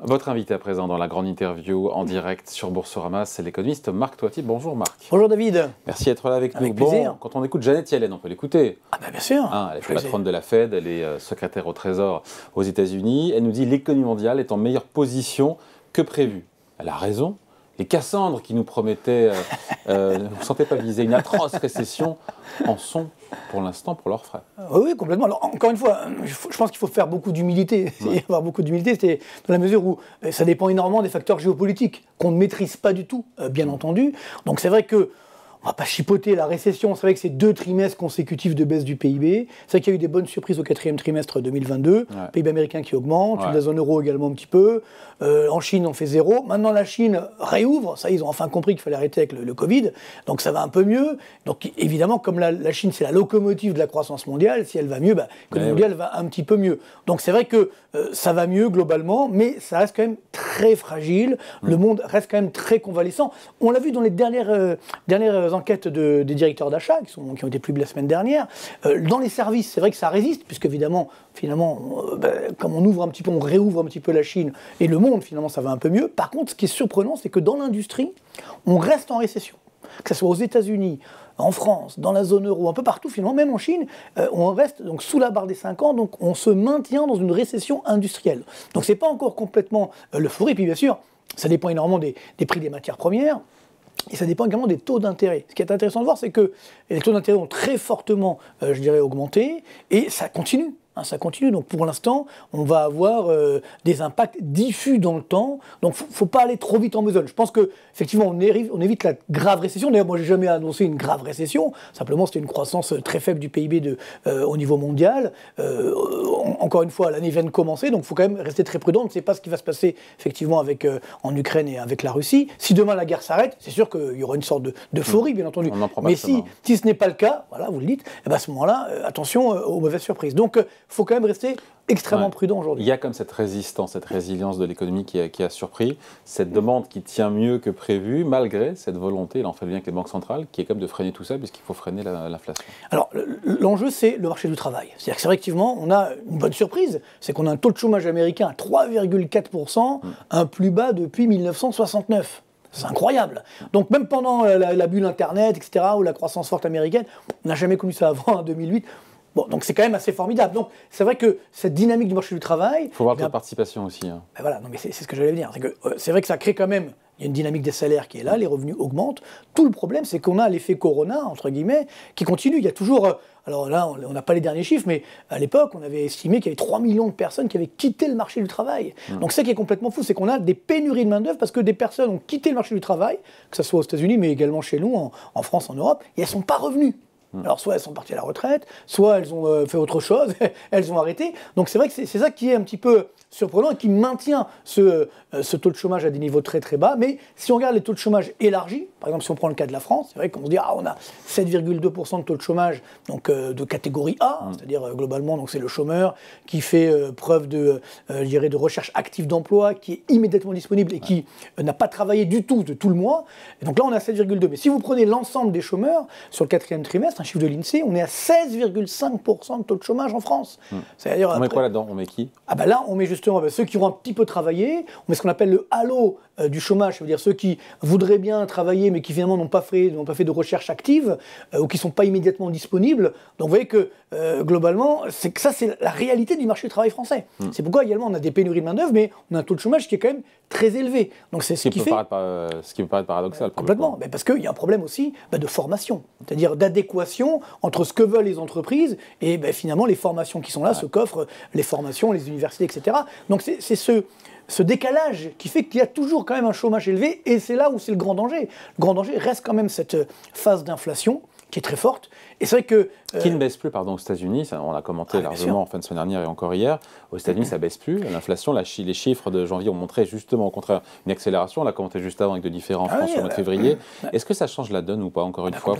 Votre invité à présent dans la grande interview en direct sur Boursorama, c'est l'économiste Marc Toiti. Bonjour Marc. Bonjour David. Merci d'être là avec nous. Avec plaisir. Bon, quand on écoute Janet Yellen, on peut l'écouter. Ah bien sûr. Elle est patronne de la Fed, elle est secrétaire au Trésor aux États-Unis. Elle nous dit que l'économie mondiale est en meilleure position que prévu. Elle a raison. Les Cassandres qui nous promettaient, ne vous sentez pas visés, une atroce récession, en sont pour l'instant pour leurs frais. Oui, complètement. Alors, encore une fois, je pense qu'il faut faire beaucoup d'humilité. Ouais. Avoir beaucoup d'humilité, c'est dans la mesure où ça dépend énormément des facteurs géopolitiques qu'on ne maîtrise pas du tout, bien entendu. Donc c'est vrai que on ne va pas chipoter la récession. C'est vrai que c'est 2 trimestres consécutifs de baisse du PIB. C'est vrai qu'il y a eu des bonnes surprises au 4e trimestre 2022. Ouais. PIB américain qui augmente, la zone euro également un petit peu. En Chine, on fait 0. Maintenant, la Chine réouvre. Ça, ils ont enfin compris qu'il fallait arrêter avec le Covid. Donc, ça va un peu mieux. Donc, évidemment, comme la Chine, c'est la locomotive de la croissance mondiale, si elle va mieux, l'économie mondiale va un petit peu mieux. Donc, c'est vrai que ça va mieux globalement, mais ça reste quand même très fragile. Le monde reste quand même très convalescent. On l'a vu dans les dernières enquêtes des directeurs d'achat, qui ont été publiées la semaine dernière. Dans les services, c'est vrai que ça résiste, puisque évidemment, finalement, comme on ouvre un petit peu, on réouvre un petit peu la Chine et le monde, finalement, ça va un peu mieux. Par contre, ce qui est surprenant, c'est que dans l'industrie, on reste en récession. Que ce soit aux États-Unis, en France, dans la zone euro, un peu partout, finalement, même en Chine, on reste donc sous la barre des 5 ans, donc on se maintient dans une récession industrielle. Donc c'est pas encore complètement l'euphorie, puis bien sûr, ça dépend énormément des prix des matières premières. Et ça dépend également des taux d'intérêt. Ce qui est intéressant de voir, c'est que les taux d'intérêt ont très fortement, je dirais, augmenté, et ça continue. Ça continue, donc pour l'instant, on va avoir des impacts diffus dans le temps, donc il ne faut pas aller trop vite en besogne. Je pense qu'effectivement, on évite la grave récession. D'ailleurs, moi, je n'ai jamais annoncé une grave récession, simplement, c'était une croissance très faible du PIB au niveau mondial. Encore une fois, l'année vient de commencer, donc il faut quand même rester très prudent. On ne sait pas ce qui va se passer, effectivement, en Ukraine et avec la Russie. Si demain la guerre s'arrête, c'est sûr qu'il y aura une sorte d'euphorie, bien entendu. Mais si ce n'est pas le cas, voilà, vous le dites, à ce moment-là, attention aux mauvaises surprises. Donc, il faut quand même rester extrêmement prudent aujourd'hui. Il y a comme cette résistance, cette résilience de l'économie qui a surpris, cette demande qui tient mieux que prévu, malgré cette volonté, il en fait bien avec les banques centrales, qui est comme de freiner tout ça, puisqu'il faut freiner l'inflation. Alors, l'enjeu, c'est le marché du travail. C'est-à-dire que c'est effectivement, on a une bonne surprise, c'est qu'on a un taux de chômage américain à 3,4%, un plus bas depuis 1969. C'est incroyable. Donc même pendant la bulle Internet, etc., ou la croissance forte américaine, on n'a jamais connu ça avant, en 2008. Bon, donc c'est quand même assez formidable. Donc c'est vrai que cette dynamique du marché du travail... Il faut voir votre participation aussi. Hein. Voilà, non, mais c'est ce que j'allais dire. C'est vrai que ça crée quand même... Il y a une dynamique des salaires qui est là, les revenus augmentent. Tout le problème, c'est qu'on a l'effet Corona, entre guillemets, qui continue. Il y a toujours... Alors là, on n'a pas les derniers chiffres, mais à l'époque, on avait estimé qu'il y avait 3 millions de personnes qui avaient quitté le marché du travail. Donc ça qui est complètement fou, c'est qu'on a des pénuries de main-d'œuvre parce que des personnes ont quitté le marché du travail, que ce soit aux États-Unis, mais également chez nous, en France, en Europe, et elles ne sont pas revenues. Alors soit elles sont parties à la retraite, soit elles ont fait autre chose, elles ont arrêté. Donc c'est vrai que c'est ça qui est un petit peu surprenant et qui maintient ce taux de chômage à des niveaux très très bas. Mais si on regarde les taux de chômage élargis, par exemple si on prend le cas de la France, c'est vrai qu'on se dit on a 7,2% de taux de chômage donc, de catégorie A, c'est-à-dire globalement donc c'est le chômeur qui fait preuve de recherche active d'emploi, qui est immédiatement disponible et qui n'a pas travaillé du tout de tout le mois. Et donc là on est à 7,2. Mais si vous prenez l'ensemble des chômeurs sur le 4e trimestre, un chiffre de l'INSEE, on est à 16,5% de taux de chômage en France. C'est-à-dire, on met quoi là-dedans? On met qui? Là, on met justement ceux qui ont un petit peu travaillé, on met ce qu'on appelle le halo du chômage, c'est-à-dire ceux qui voudraient bien travailler mais qui finalement n'ont pas fait de recherche active ou qui ne sont pas immédiatement disponibles. Donc vous voyez que globalement, c'est la réalité du marché du travail français. C'est pourquoi également on a des pénuries de main-d'œuvre, mais on a un taux de chômage qui est quand même très élevé. Donc c'est ce qui fait... Ce qui peut paraître paradoxal. Complètement, parce qu'il y a un problème aussi de formation, c'est-à-dire d'adéquation entre ce que veulent les entreprises et finalement les formations qui sont là, ce qu'offrent les formations, les universités, etc. Donc c'est ce décalage qui fait qu'il y a toujours quand même un chômage élevé, et c'est là où c'est le grand danger. Le grand danger reste quand même cette phase d'inflation qui est très forte. Et c'est vrai que... Qui ne baisse plus, pardon, aux États-Unis, on l'a commenté largement en fin de semaine dernière et encore hier. Aux États-Unis, ça ne baisse plus. L'inflation, les chiffres de janvier ont montré justement, au contraire, une accélération. On l'a commenté juste avant avec de différents en France sur le mois de février. Est-ce que ça change la donne ou pas, encore une fois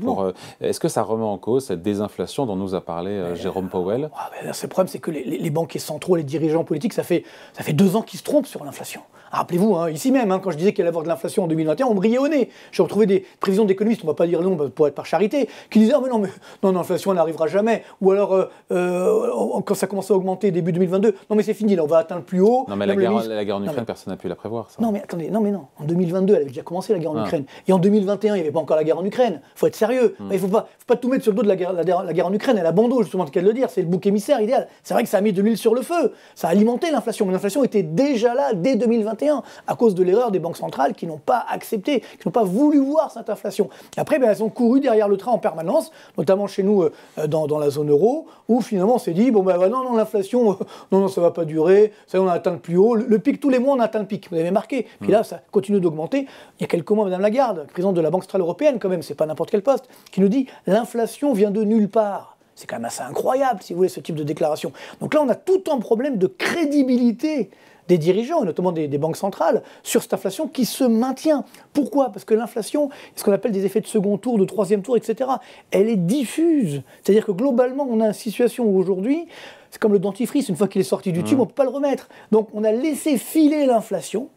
est-ce que ça remet en cause cette désinflation dont nous a parlé Jérôme Powell? Le problème, c'est que les banquiers centraux, les dirigeants politiques, ça fait 2 ans qu'ils se trompent sur l'inflation. Rappelez-vous, ici même, quand je disais qu'il allait y avoir de l'inflation en 2021, on me riait au nez. J'ai retrouvé des prévisions d'économistes, on ne va pas dire non pour être par charité, qui disaient « Ah mais non, l'inflation n'arrivera jamais ». Ou alors, quand ça commence à augmenter début 2022, « Non mais c'est fini, là, on va atteindre plus haut ». Non mais la guerre en Ukraine, personne n'a pu la prévoir. Ça. Non mais attendez, non. En 2022, elle avait déjà commencé la guerre en Ukraine. Et en 2021, il n'y avait pas encore la guerre en Ukraine. Il faut être sérieux. Il ne faut pas tout mettre sur le dos de la guerre en Ukraine. Elle a bon dos, justement, c'est le cas de le dire. C'est le bouc émissaire idéal. C'est vrai que ça a mis de l'huile sur le feu. Ça a alimenté l'inflation. Mais l'inflation était déjà là dès 2021 à cause de l'erreur des banques centrales qui n'ont pas accepté, qui n'ont pas voulu voir cette inflation. Et après, elles ont couru derrière le train en permanence, notamment chez nous dans la zone euro, où finalement on s'est dit non, l'inflation, non, ça ne va pas durer. Ça, on a atteint le plus haut. Le pic, tous les mois, on a atteint le pic. Vous avez marqué. Puis là, ça continue d'augmenter. Il y a quelques mois, Mme Lagarde, présidente de la Banque centrale européenne, quand même, c'est pas n'importe quel poste, qui nous dit l'inflation vient de nulle part. C'est quand même assez incroyable, si vous voulez, ce type de déclaration. Donc là, on a tout un problème de crédibilité des dirigeants, et notamment des banques centrales, sur cette inflation qui se maintient. Pourquoi ? Parce que l'inflation, ce qu'on appelle des effets de second tour, de troisième tour, etc., elle est diffuse. C'est-à-dire que globalement, on a une situation où aujourd'hui, c'est comme le dentifrice, une fois qu'il est sorti du tube, on ne peut pas le remettre. Donc on a laissé filer l'inflation.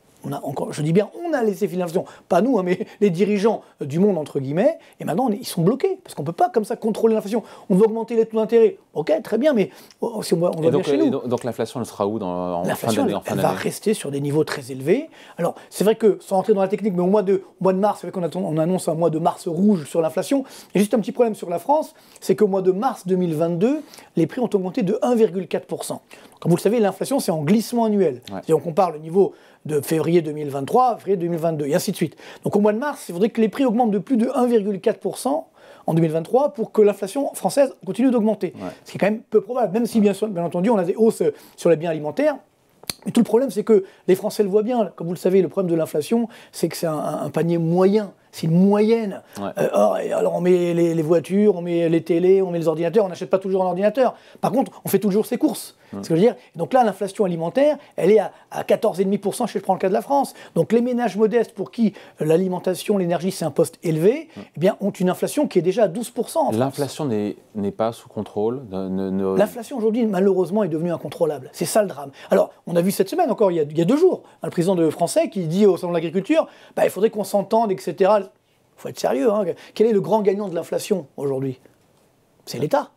Je dis bien, on a laissé filer l'inflation, pas nous, mais les dirigeants du monde, entre guillemets, et maintenant, ils sont bloqués, parce qu'on ne peut pas comme ça contrôler l'inflation. On veut augmenter les taux d'intérêt, ok, très bien, mais si on va bien chez nous. Donc l'inflation, elle sera où en fin d'année ? Elle va rester sur des niveaux très élevés. Alors, c'est vrai que, sans rentrer dans la technique, mais au mois de mars, c'est vrai qu'on annonce un mois de mars rouge sur l'inflation. Et juste un petit problème sur la France, c'est qu'au mois de mars 2022, les prix ont augmenté de 1,4%. Comme vous le savez, l'inflation, c'est en glissement annuel. Ouais. C'est-à-dire qu'on compare le niveau de février 2023 à février 2022, et ainsi de suite. Donc au mois de mars, il faudrait que les prix augmentent de plus de 1,4% en 2023 pour que l'inflation française continue d'augmenter. Ouais. Ce qui est quand même peu probable, même si bien entendu on a des hausses sur les biens alimentaires. Mais tout le problème, c'est que les Français le voient bien. Comme vous le savez, le problème de l'inflation, c'est que c'est un panier moyen. C'est une moyenne. Ouais. Alors on met les voitures, on met les télés, on met les ordinateurs, on n'achète pas toujours un ordinateur. Par contre, on fait toujours ses courses. C'est ce que je veux dire. Donc là, l'inflation alimentaire, elle est à 14,5%, je prends le cas de la France. Donc les ménages modestes pour qui l'alimentation, l'énergie, c'est un poste élevé, eh bien, ont une inflation qui est déjà à 12% en France. L'inflation n'est pas sous contrôle L'inflation aujourd'hui, malheureusement, est devenue incontrôlable. C'est ça le drame. Alors, on a vu cette semaine encore, il y a 2 jours, le président français qui dit au Salon de l'Agriculture, il faudrait qu'on s'entende, etc. Il faut être sérieux. Hein. Quel est le grand gagnant de l'inflation aujourd'hui ? C'est l'État.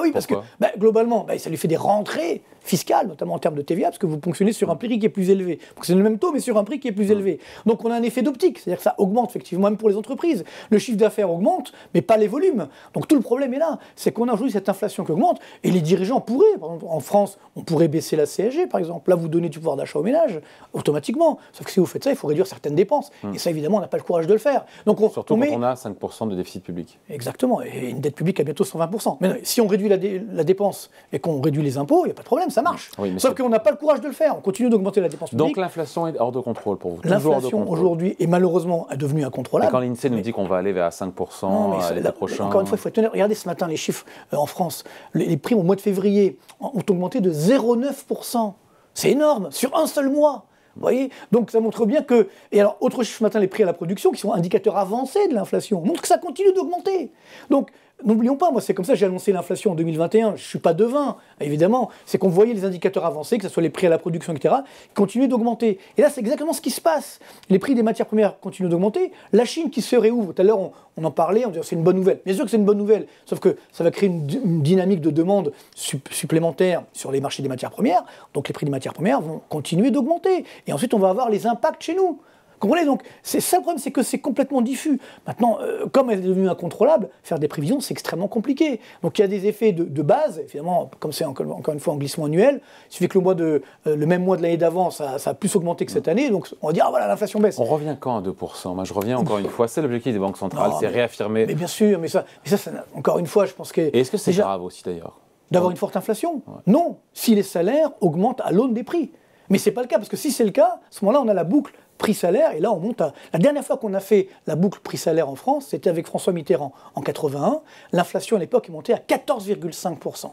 Oui, parce que globalement, ça lui fait des rentrées fiscales, notamment en termes de TVA, parce que vous fonctionnez sur un prix qui est plus élevé. Donc c'est le même taux, mais sur un prix qui est plus élevé. Donc on a un effet d'optique, c'est-à-dire que ça augmente effectivement, même pour les entreprises. Le chiffre d'affaires augmente, mais pas les volumes. Donc tout le problème est là, c'est qu'on a aujourd'hui cette inflation qui augmente, et les dirigeants pourraient, par exemple, en France, on pourrait baisser la CSG, par exemple. Là, vous donnez du pouvoir d'achat aux ménages, automatiquement. Sauf que si vous faites ça, il faut réduire certaines dépenses. Et ça, évidemment, on n'a pas le courage de le faire. Donc surtout quand on a 5% de déficit public. Exactement, et une dette publique à bientôt 120%. Mais si on réduit la dépense et qu'on réduit les impôts, il n'y a pas de problème, ça marche. Oui, sauf qu'on n'a pas le courage de le faire, on continue d'augmenter la dépense publique. Donc l'inflation est hors de contrôle pour vous. L'inflation aujourd'hui est malheureusement devenue incontrôlable. Et quand l'INSEE nous dit qu'on va aller vers 5% l'été prochain... Encore une fois, il faut être honnête. Regardez ce matin les chiffres en France. Les prix au mois de février ont augmenté de 0,9%. C'est énorme, sur un seul mois. Vous voyez ? Donc ça montre bien que... Et alors, autre chiffre ce matin, les prix à la production, qui sont indicateurs avancés de l'inflation, montrent que ça continue d'augmenter. Donc, n'oublions pas, moi c'est comme ça que j'ai annoncé l'inflation en 2021, je ne suis pas devin, évidemment, c'est qu'on voyait les indicateurs avancés, que ce soit les prix à la production, etc., qui continuaient d'augmenter. Et là c'est exactement ce qui se passe. Les prix des matières premières continuent d'augmenter, la Chine qui se réouvre, tout à l'heure on en parlait, on disait c'est une bonne nouvelle. Bien sûr que c'est une bonne nouvelle, sauf que ça va créer une dynamique de demande supplémentaire sur les marchés des matières premières, donc les prix des matières premières vont continuer d'augmenter. Et ensuite on va avoir les impacts chez nous. Comprenez, donc c'est ça le problème, c'est que c'est complètement diffus. Maintenant, comme elle est devenue incontrôlable, faire des prévisions, c'est extrêmement compliqué. Donc il y a des effets de base, évidemment, comme c'est encore une fois en glissement annuel, il suffit que le même mois de l'année d'avant, ça a plus augmenté que cette année, donc on va dire, ah voilà, l'inflation baisse. On revient quand à 2% ? Moi je reviens encore une fois, c'est l'objectif des banques centrales, c'est réaffirmer... Mais bien sûr, mais ça encore une fois, je pense que... Et est-ce que c'est grave aussi d'ailleurs ? D'avoir une forte inflation ? Non, si les salaires augmentent à l'aune des prix. Mais ce n'est pas le cas, parce que si c'est le cas, à ce moment-là, on a la boucle prix-salaire, et là on monte à... La dernière fois qu'on a fait la boucle prix-salaire en France, c'était avec François Mitterrand en 81. L'inflation à l'époque est montée à 14,5%.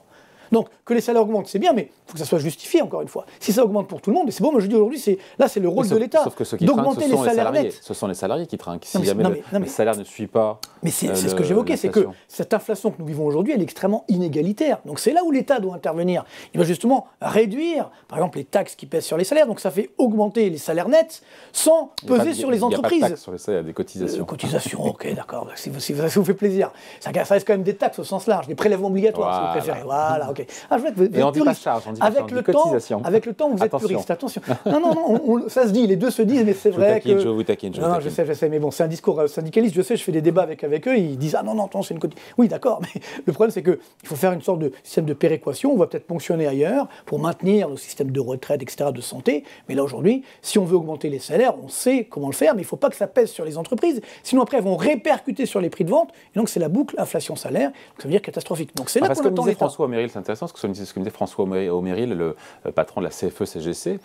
Donc, que les salaires augmentent, c'est bien, mais il faut que ça soit justifié, encore une fois. Si ça augmente pour tout le monde, et c'est bon, moi je dis aujourd'hui, c'est le rôle de l'État d'augmenter les salaires nets. Ce sont les salariés qui trinquent. Si jamais le salaire ne suit pas. Mais c'est ce que j'évoquais, c'est que cette inflation que nous vivons aujourd'hui, elle est extrêmement inégalitaire. Donc, c'est là où l'État doit intervenir. Il va justement réduire, par exemple, les taxes qui pèsent sur les salaires. Donc, ça fait augmenter les salaires nets sans peser sur les entreprises. Il n'y a pas de taxes sur les salaires, il y a des cotisations. Cotisations, ok, d'accord. Si ça vous fait plaisir. Ça reste quand même des taxes au sens large, des prélèvements obligatoires, si vous préférez. Voilà, ok. Ah, et on ne dit pas charge, on dit cotisation. Avec le temps, vous êtes puriste. Attention. Non, ça se dit, les deux se disent, mais c'est vrai que... Je vous taquine. Non, je sais, mais bon, c'est un discours syndicaliste, je sais, je fais des débats avec eux, ils disent, ah non, c'est une cotisation. Oui, d'accord, mais le problème, c'est qu'il faut faire une sorte de système de péréquation, on va peut-être ponctionner ailleurs pour maintenir nos systèmes de retraite, etc., de santé, mais là, aujourd'hui, si on veut augmenter les salaires, on sait comment le faire, mais il ne faut pas que ça pèse sur les entreprises, sinon après, elles vont répercuter sur les prix de vente, et donc c'est la boucle inflation-salaire, donc ça veut dire catastrophique. Donc c'est là qu'on attend l'État. François Oméril, c'est intéressant, parce que ce que me disait François Oméril, le patron de la CFE-CGC,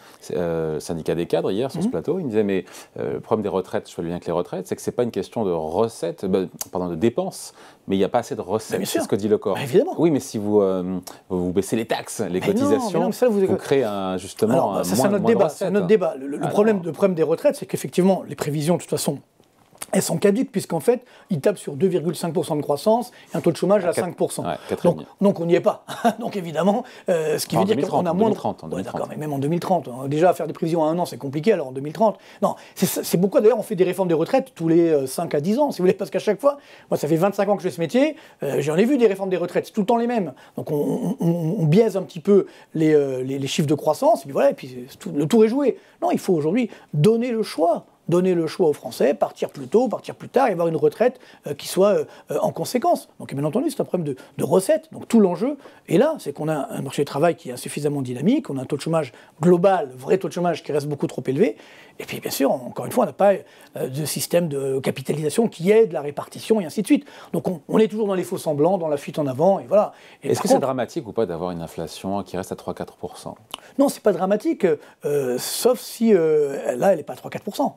syndicat des cadres, hier, sur ce plateau, il me disait, mais le problème des retraites, je fais le lien avec les retraites, c'est que ce n'est pas une question de recettes, de dépenses, mais il n'y a pas assez de recettes, c'est ce que dit le corps. Évidemment. Oui, mais si vous baissez les taxes, les cotisations, vous créez justement ça, c'est notre débat. C'est notre débat. Le problème des retraites, c'est qu'effectivement, les prévisions, de toute façon, elles sont caduques, puisqu'en fait, ils tapent sur 2,5% de croissance et un taux de chômage à 5%. Donc on n'y est pas. Donc évidemment, ce qui veut dire qu'on a moins de... Ouais, d'accord, mais même en 2030. Déjà, faire des prévisions à un an, c'est compliqué, alors en 2030. Non, c'est pourquoi d'ailleurs on fait des réformes des retraites tous les 5 à 10 ans, si vous voulez, parce qu'à chaque fois, moi ça fait 25 ans que je fais ce métier, j'en ai vu des réformes des retraites, c'est tout le temps les mêmes. Donc on biaise un petit peu les chiffres de croissance, et puis voilà, et puis le tour est joué. Non, il faut aujourd'hui donner le choix aux Français, partir plus tôt, partir plus tard, et avoir une retraite qui soit en conséquence. Donc bien entendu, c'est un problème de recettes. Donc tout l'enjeu est là, c'est qu'on a un marché du travail qui est insuffisamment dynamique, on a un taux de chômage global, vrai taux de chômage qui reste beaucoup trop élevé, et puis bien sûr, encore une fois, on n'a pas de système de capitalisation qui aide la répartition et ainsi de suite. Donc on est toujours dans les faux semblants, dans la fuite en avant, et voilà. Est-ce que c'est dramatique ou pas d'avoir une inflation qui reste à 3-4%? Non, c'est pas dramatique, sauf si là, elle n'est pas à 3-4%.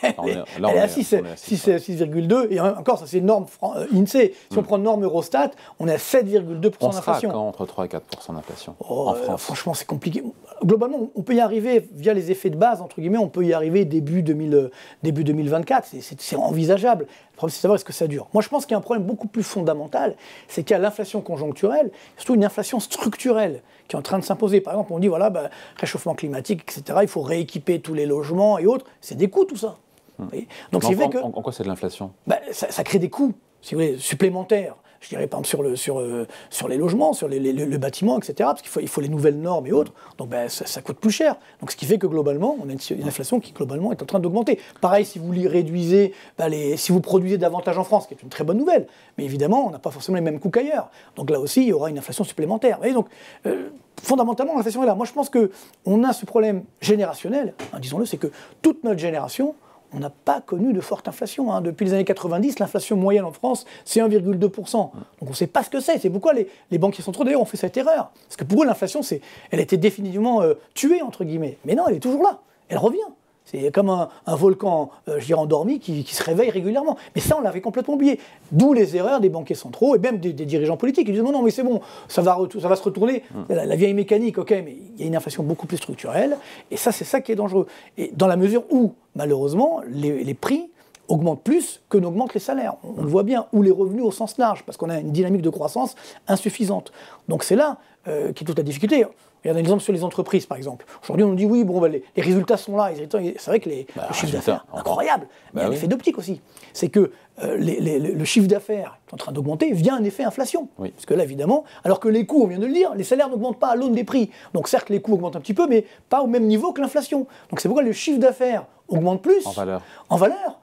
Elle est à 6,2, et encore, ça c'est une norme INSEE. Si on prend une norme Eurostat, on est à 7,2% d'inflation. On sera quand entre 3 et 4% d'inflation en France? Franchement, c'est compliqué. Globalement, on peut y arriver via les effets de base, entre guillemets, on peut y arriver début 2024, c'est envisageable. Le problème, c'est de savoir est-ce que ça dure. Moi, je pense qu'il y a un problème beaucoup plus fondamental, c'est qu'il y a l'inflation conjoncturelle, surtout une inflation structurelle qui est en train de s'imposer. Par exemple, on dit, voilà, réchauffement climatique, etc., il faut rééquiper tous les logements et autres. C'est des coûts, tout ça. Donc, en quoi c'est de l'inflation? Ça crée des coûts, si vous voulez, supplémentaires. Je dirais par exemple sur les logements, sur le bâtiment, etc. Parce qu'il faut les nouvelles normes et autres. Donc ça coûte plus cher. Donc ce qui fait que globalement, on a une inflation qui globalement est en train d'augmenter. Pareil, si vous réduisez, si vous produisez davantage en France, ce qui est une très bonne nouvelle, mais évidemment, on n'a pas forcément les mêmes coûts qu'ailleurs. Donc là aussi, il y aura une inflation supplémentaire. Et donc, fondamentalement, l'inflation est là. Moi, je pense qu'on a ce problème générationnel, disons-le, c'est que toute notre génération, on n'a pas connu de forte inflation. Depuis les années 90, l'inflation moyenne en France, c'est 1,2%. Donc on ne sait pas ce que c'est. C'est pourquoi les banquiers centraux, d'ailleurs, ont fait cette erreur. Parce que pour eux, l'inflation, elle a été définitivement tuée, entre guillemets. Mais non, elle est toujours là. Elle revient. C'est comme un volcan, endormi qui se réveille régulièrement. Mais ça, on l'avait complètement oublié. D'où les erreurs des banquiers centraux et même des dirigeants politiques. Ils disent non, mais c'est bon, ça va se retourner. La vieille mécanique, ok, mais il y a une inflation beaucoup plus structurelle. Et ça, c'est ça qui est dangereux. Et dans la mesure où, malheureusement, les prix augmentent plus que n'augmentent les salaires. On le voit bien, ou les revenus au sens large, parce qu'on a une dynamique de croissance insuffisante. Donc c'est là qu'est toute la difficulté. Regardez un exemple sur les entreprises, par exemple. Aujourd'hui, on nous dit, oui, les résultats sont là. C'est vrai que le chiffre d'affaires, incroyable. Mais il y a un effet d'optique aussi. C'est que le chiffre d'affaires qui est en train d'augmenter via un effet inflation. Oui. Parce que là, évidemment, alors que les coûts, on vient de le dire, les salaires n'augmentent pas à l'aune des prix. Donc certes, les coûts augmentent un petit peu, mais pas au même niveau que l'inflation. Donc c'est pourquoi le chiffre d'affaires augmente plus. En valeur.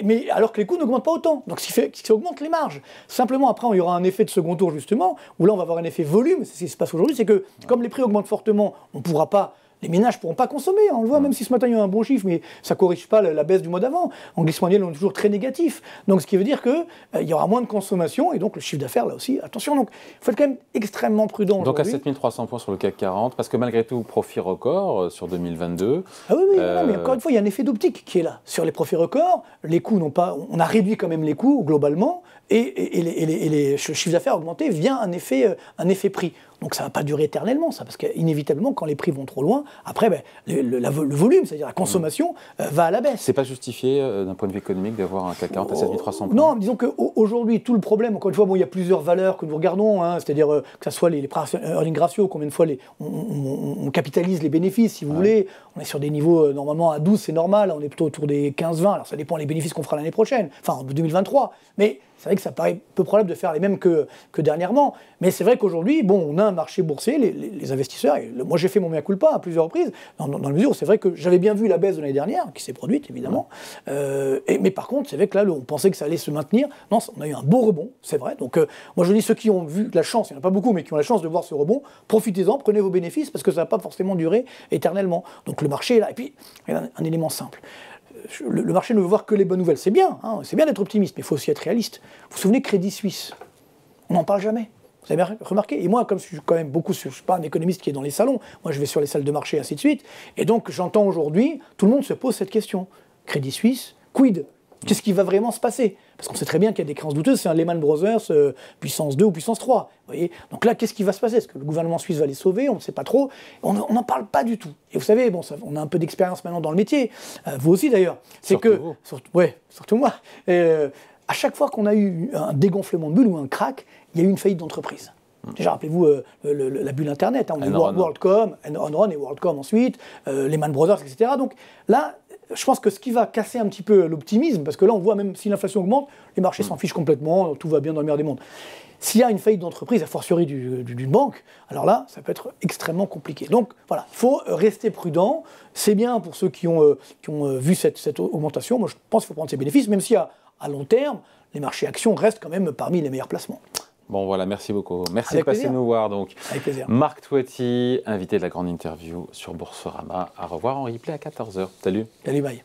Mais alors que les coûts n'augmentent pas autant, donc ce qui fait que ça augmente les marges. Simplement, après, il y aura un effet de second tour, justement, où là, on va avoir un effet volume. C'est ce qui se passe aujourd'hui, c'est que, comme les prix augmentent fortement, on ne pourra pas... Les ménages ne pourront pas consommer, on le voit, même si ce matin il y a un bon chiffre, mais ça ne corrige pas la baisse du mois d'avant. En glissement annuel, on est toujours très négatif. Donc ce qui veut dire qu'il y aura moins de consommation, et donc le chiffre d'affaires, là aussi, attention. Donc il faut être quand même extrêmement prudent. Donc à 7300 points sur le CAC 40, parce que malgré tout, profit record sur 2022. Ah oui, mais encore une fois, il y a un effet d'optique qui est là. Sur les profits records, les coûts n'ont pas... On a réduit quand même les coûts, globalement, et le chiffre d'affaires augmenté via un effet prix. Donc ça ne va pas durer éternellement, ça, parce qu'inévitablement, quand les prix vont trop loin, après, ben, le volume, c'est-à-dire la consommation, va à la baisse. C'est pas justifié d'un point de vue économique d'avoir un CAC 40 à 7300 points? Non, disons qu'aujourd'hui, tout le problème, encore une fois, bon, il y a plusieurs valeurs que nous regardons, hein, c'est-à-dire que ce soit les earning ratio, combien de fois on capitalise les bénéfices, si vous voulez. On est sur des niveaux, normalement, à 12, c'est normal, on est plutôt autour des 15-20, alors ça dépend des bénéfices qu'on fera l'année prochaine, enfin, en 2023. Mais c'est vrai que ça paraît peu probable de faire les mêmes que dernièrement. Mais c'est vrai qu'aujourd'hui, bon, on a un marché boursier, les investisseurs, et moi j'ai fait mon mea culpa à plusieurs reprises, dans la mesure où c'est vrai que j'avais bien vu la baisse de l'année dernière, qui s'est produite évidemment, mais par contre, c'est vrai que là, on pensait que ça allait se maintenir. Non, on a eu un beau rebond, c'est vrai. Donc moi je dis, ceux qui ont vu la chance, il n'y en a pas beaucoup, mais qui ont la chance de voir ce rebond, profitez-en, prenez vos bénéfices, parce que ça ne va pas forcément durer éternellement. Donc le marché est là. Et puis, il y a un élément simple. Le marché ne veut voir que les bonnes nouvelles. C'est bien, hein, c'est bien d'être optimiste, mais il faut aussi être réaliste. Vous vous souvenez, Crédit Suisse, on n'en parle jamais. Vous avez remarqué? Et moi, comme je suis quand même beaucoup, je ne suis pas un économiste qui est dans les salons, moi je vais sur les salles de marché, ainsi de suite, et donc j'entends aujourd'hui, tout le monde se pose cette question. Crédit Suisse, quid? Qu'est-ce qui va vraiment se passer? Parce qu'on sait très bien qu'il y a des créances douteuses, c'est un Lehman Brothers puissance 2 ou puissance 3. Vous voyez, donc là, qu'est-ce qui va se passer? Est-ce que le gouvernement suisse va les sauver? On ne sait pas trop. On n'en parle pas du tout. Et vous savez, bon, on a un peu d'expérience maintenant dans le métier, vous aussi d'ailleurs. C'est que, surtout moi, à chaque fois qu'on a eu un dégonflement de bulle ou un crack, il y a eu une faillite d'entreprise. Déjà, rappelez-vous la bulle Internet, hein, on a eu WorldCom, Enron et WorldCom ensuite, Lehman Brothers, etc. Donc là, je pense que ce qui va casser un petit peu l'optimisme, parce que là on voit même si l'inflation augmente, les marchés s'en fichent complètement, tout va bien dans le meilleur des mondes. S'il y a une faillite d'entreprise, a fortiori d'une banque, alors là, ça peut être extrêmement compliqué. Donc voilà, il faut rester prudent. C'est bien pour ceux qui ont vu cette augmentation. Moi je pense qu'il faut prendre ses bénéfices, même si à long terme, les marchés actions restent quand même parmi les meilleurs placements. Bon voilà, merci beaucoup. Merci de passer nous voir. Donc. Avec plaisir. Marc Toiti, invité de la grande interview sur Boursorama. À revoir en replay à 14h. Salut. Salut, bye.